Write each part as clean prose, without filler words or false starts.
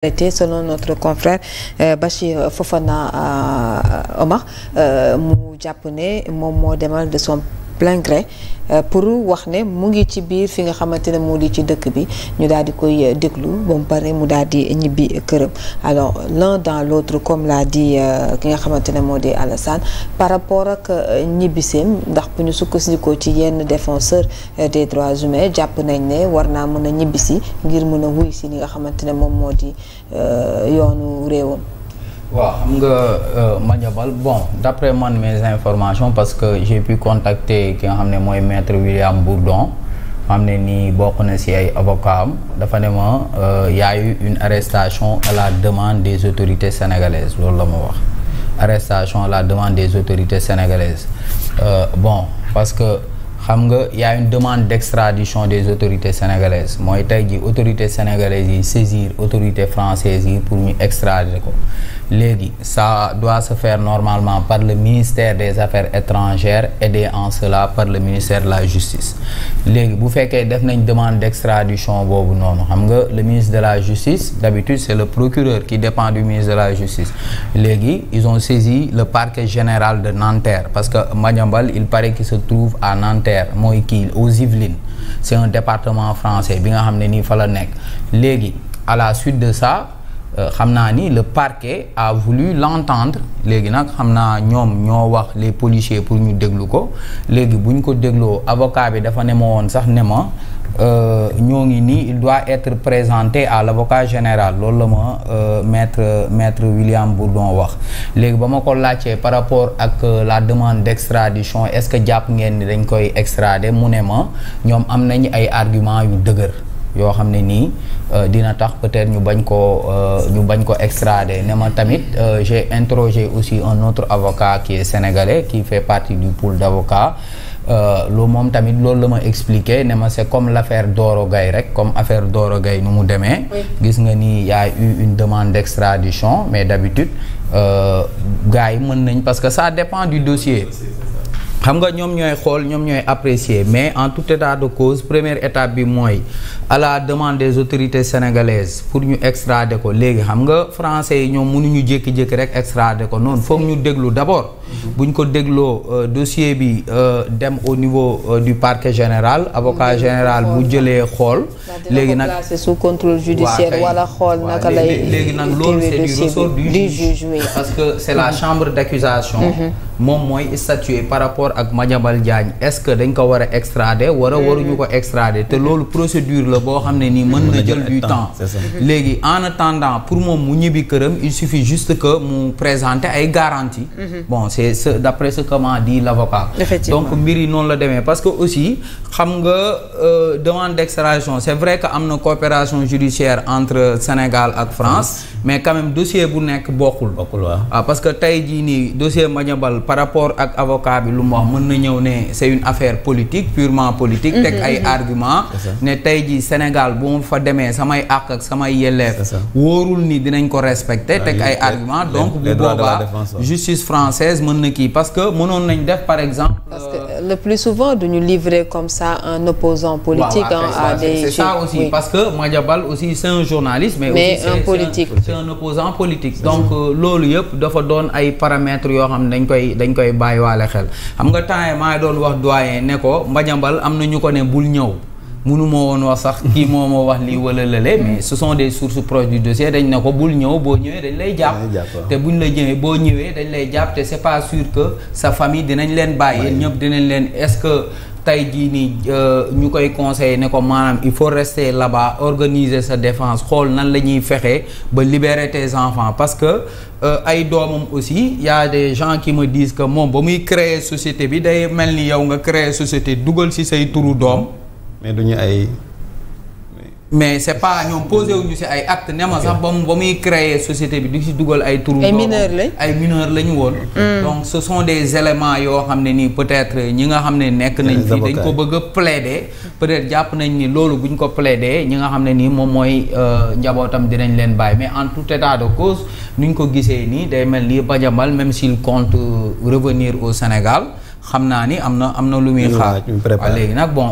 Selon notre confrère Bachir Fofana Omar mu jàpp ne moom moo demal de son plein gré pour wax ne mu ngi ci biir fi nga xamante ne moo di ci dëkk bi ñu daal di koy déglu ba mu pare mu daal di ñibbi këram. Alors l'un dans l'autre comme l'a dit ki nga xamante ne moo di Alassane par rapport ak ñibbiseem ndax bu ñu sukkandikoo ci yenn défenseur des droits humains jàpp nañ ne war naa mën a ñibbisi ngir mën a wuy si li nga xamante ne moom moo di yoonu réewam. waaw xam nga Madiambal bon d'après man mes informations parce que j'ai pu contacter ki nga xam ne mooy maître William Bourdon xam ne nii bokk na ci ay avocat am dafa ne ma y a eu une arrestation à la demande des autorités sénégalaises loolu la ma wax arrestation à la demande des autorités sénégalaises bon parce que xam nga y a une demande d'extradition des autorités sénégalaises mooy tey ji autorités sénégalaises yi saisir autorités françaises yi pour ñu extrader ko léegi ça doit se faire normalement par le ministère des affaires étrangères aidé en cela par le ministère de la justice léegi bu fekkee def nañ demande d'extradition boobu noonu xam nga le ministre de la justice d'habitude c'est le procureur qui dépend du ministre de la justice léegi ils ont saisi le parquet général de Nanterre parce que Madiambal il paraît qu'il se trouve à Nanterre mooy kii aux Yvelines c'est un département français bi nga xam ne nii fa la nekk léegi à la suite de ça xam naa ni le parquet a voulu l'entendre léegi nag xam naa ñoom ñoo wax les policiers pour ñu déglu ko léegi bu ñu ko dégloo avocat bi dafa ne ma woon sax ne ma ñoo ngi nii il doit être présenté à l'avocat général loolu la ma maître William Bourdon wax léegi ba ma ko laajtee par rapport ak la demande d'extradition est-ce que jàpp ngeen ni dañ koy extrader mu ne ma ñoom am nañ ay arguments yu dëgër yoo xam ne nii dina tax peut-être ñu bañ ko extrader ne ma tamit j'ai interrogé aussi un autre avocat qui est sénégalais qui fait partie du pool d'avocats loolu moom tamit loolu la ma expliqué ne ma c'est comme l'affaire Doro Gaye rek comme affaire Doro Gaye nu mu demee gis nga ni y a eu une demande d'extradition mais d'habitude gars yi mën nañ parce que ça dépend du dossier xam nga ñoom ñooy xool ñoom ñooy apprécier mais en tout état de cause première étape bi mooy à la demande des autorités sénégalaises pour ñu extrader ko léegi xam nga français yi ñoom mënuñu jékki-jékki rek extrader ko noonu foog ñu déglu d'abord buñ ko dégloo dossier bi dem au niveau du parquet général avocat général bu jëlee xool léegi nag sous contrôle judiciaire wala xool naka lay léegi nag loolu c'est du ressort du juge parce que c'est la chambre d'accusation moom mooy statuer par rapport ak Madiambal Diagne est-ce que dañ ko war a extrader waruñu ko extrader te loolu procédure la boo xam ne nii mën na jël du temps léegi en attendant pour moom mu ñibbi këram il suffit juste que mu présenter ay garanties bon c'est ce d'après ce que m'a dit l'avocat donc mbir yi noonu la demee parce que aussi xam nga demande d'extradition c'est vrai que am na coopération judiciaire entre Sénégal ak France mais quand même dossier bu nekk bokkul waaw parce que tey jii nii dossier Madiambal par rapport ak avocat bi lu mu wax mën na ñëw ne c'est une affaire politique purement politique teg ay argument ne tey jii Sénégal bu ma fa demee samay àq ak samay yelleef wóorul ni dinañ ko respecter teg ay argument donc bu boobaa justice française mën na kii parce que mënoon nañ def par exemple parce que le plus souvent duñu livrer comme ça un opposant politique à des c'est ça aussi parce que Madiambal aussi c'est un journaliste mais aussi un politique c'est un opposant politique donc loolu yëpp dafa doon ay paramètres yoo xam ne dañ koy bàyyiwaale xel xam nga temps maa ngi doon wax doyen ne ko Madiambal am na ñu ko ne bul ñëw mënu moo woon wax sax kii moo ma wax lii wala lële mais ce sont des sources proches du dossier dañ ne ko bul ñëw boo ñëwee dañ lay jàpp te buñ la ñëwee boo ñëwee dañ lay jàpp te c'est pas sûr que sa famille dinañ leen bàyyi ñëpp dinañ leen est-ce que tey jii nii ñu koy conseiller ne ko maanaam il faut rester là-bas organiser sa défense xool nan la ñuy fexe ba libérer tes enfants parce que ay doomam aussi y a des gens qui me disent que moom ba muy créer société bi day mel ni yow nga créer société dugal ci say turu doom mais duñu ay mais c'est pas ñoom posé wuñu ci ay acte ne ma sax ba muy créer société bi di ci dugal ay turu ay mineurs lañu woon donc ce sont des éléments yoo xam ne nii peut-être ñi nga xam ne nekk nañ fii dañ ko bëgg a plaider peut-être jàpp nañ ni loolu buñ ko plaider ñi nga xam ne nii moom mooy njabootam dinañ leen bàyyi mais en tout état de cause nuñ ko gisee nii day mel ni Madiambal même s'il compte revenir au Sénégal xam naa ni am na lu muy xaar waaw léegi nag bon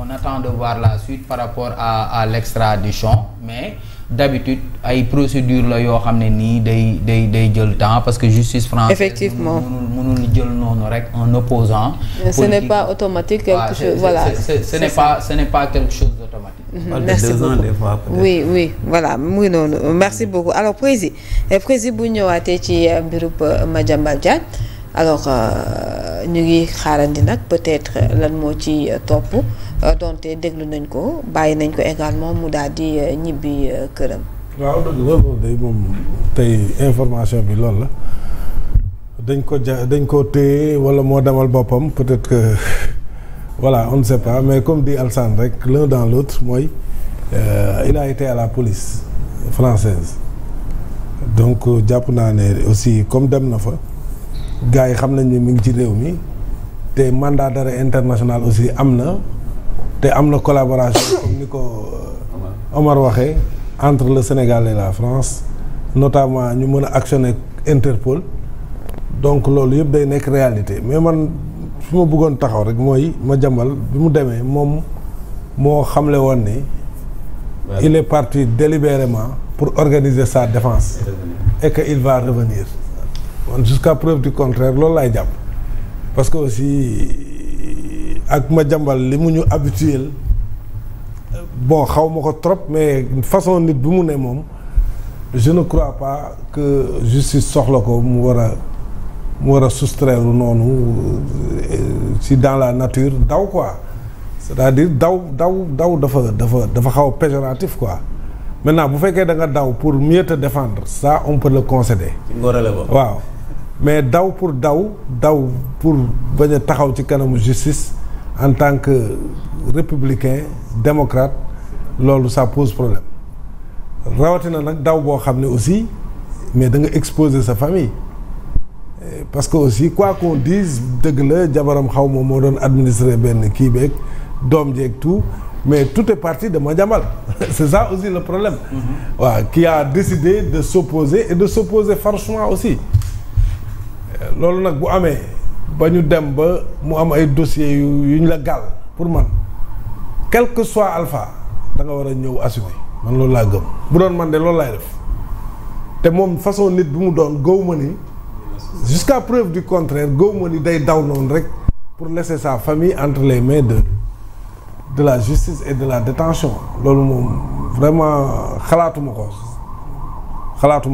on attend de voir la suite par rapport à l'extradition mais d'habitude ay procédure la yoo xam ne nii day jël temps parce que justice française effectivement mënul jël noonu rek un opposant ce n'est pas automatique quelque chose voilà ce n'est pas quelque chose d'automatique. Merci beaucoup. Des fois, oui voilà mu ngi noonu merci beaucoup alors président bu ñëwaatee ci mbirub Madiambal Diagne alors ñu ngi xaarandi nag peut-être lan moo ci topp donte déglu nañ ko bàyyi nañ ko également mu daal di ñibbi këram. waaw dëgg loolu day moom tey information bi loolu la dañ ko téye wala moo demal boppam peut-être que voilà on ne sait pas mais comme dit Alsane rek l'un dans l'autre mooy il a été à la police française donc jàpp naa ne aussi comme dem na fa gars yi xam nañ ne mi ngi ci réew mi te mandat d'arrêt international aussi am na te am na collaboration comme ni ko Omar waxee entre le Sénégal et la France notamment ñu mën a actionner Interpol donc loolu yëpp day nekk réalité mais man fi ma bëggoon taxaw rek mooy Madiambal bi mu demee moom moo xamle woon ni il est parti délibérément pour organiser sa défense et que il va revenir jusqu'à preuve du contraire loolu laay jàpp parce que aussi ak Madiambal li mu ñu habituel bon xaw ma ko trop mais façon nit bi mu ne moom je ne crois pas que justice soxla ko mu war a soustraire noonu si dans la nature daw quoi c'est-à-dire daw dafa xaw a péjoratif quoi maintenant bu fekkee da nga daw pour mieux te défendre ça on peut le concéder waaw mais daw pour bañ a taxaw ci kanamu justice en tant que républicain démocrate loolu ça pose problème rawatina nag daw boo xam ne aussi mais da nga exposer sa famille parce que aussi quoi qu'on dise dëgg la jabaram xaw ma moo doon administrer benn kii beeg doom jeeg tout mais tout est parti de Madiambal c'est ça aussi le problème waaw qui a décidé de s'opposer et de s'opposer farouchement aussi loolu nag bu amee ba ñu dem ba mu am ay dossiers yu ñu la gàll pour man quel que soit alpha da nga war a ñëw assumer man loolu laa gëm bu doon man de loolu laay def te moom façon nit bi mu doon góob ma ni jusqu'à preuve du contraire góob ma ni day daw noonu rek pour laisser sa famille entre les mains de la justice et de la détention loolu moom vraiment xalaatuma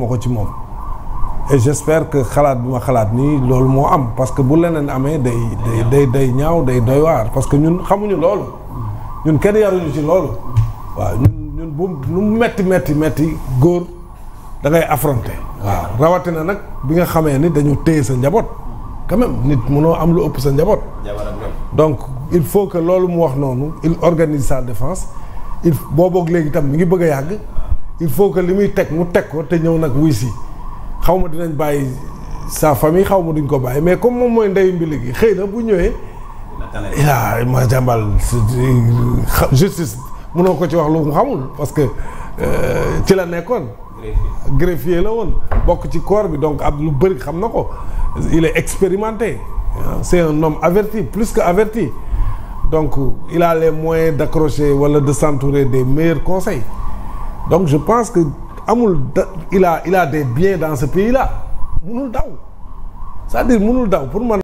ko ci moom et j'espère que xalaat bi ma xalaat nii loolu moo am parce que bu leneen amee day ñaaw day doy waar parce que ñun xamuñu loolu ñun kenn yaruñu ci loolu waaw ñun bu lu metti góor da ngay affronter waaw rawatina nag bi nga xamee ni dañu téye sa njaboot quand même nit mënoo am lu ëpp sa njaboot donc il faut que loolu mu wax noonu il organise sa défense booboog léegi tam mi ngi bëgg a yàgg il faut que li muy teg mu teg ko te ñëw nag wuy si xaw ma dinañ bàyyi sa famille xaw ma duñ ko bàyyi mais comme moom mooy ndeyu mbili gi xëy na bu ñëwee yaa Madiambal justice mënoo ko ci wax lu mu xamul parce que ci la nekkoon greffier la woon bokk ci corps bi donc ab lu bëri xam na ko il est expérimenté c'est un homme averti plus que averti donc il a les moyens d'accrocher wala de s'entourer des meilleurs conseils donc je pense que il a des biens dans ce pays là mënul daw c'est-à-dire mënul daw pour man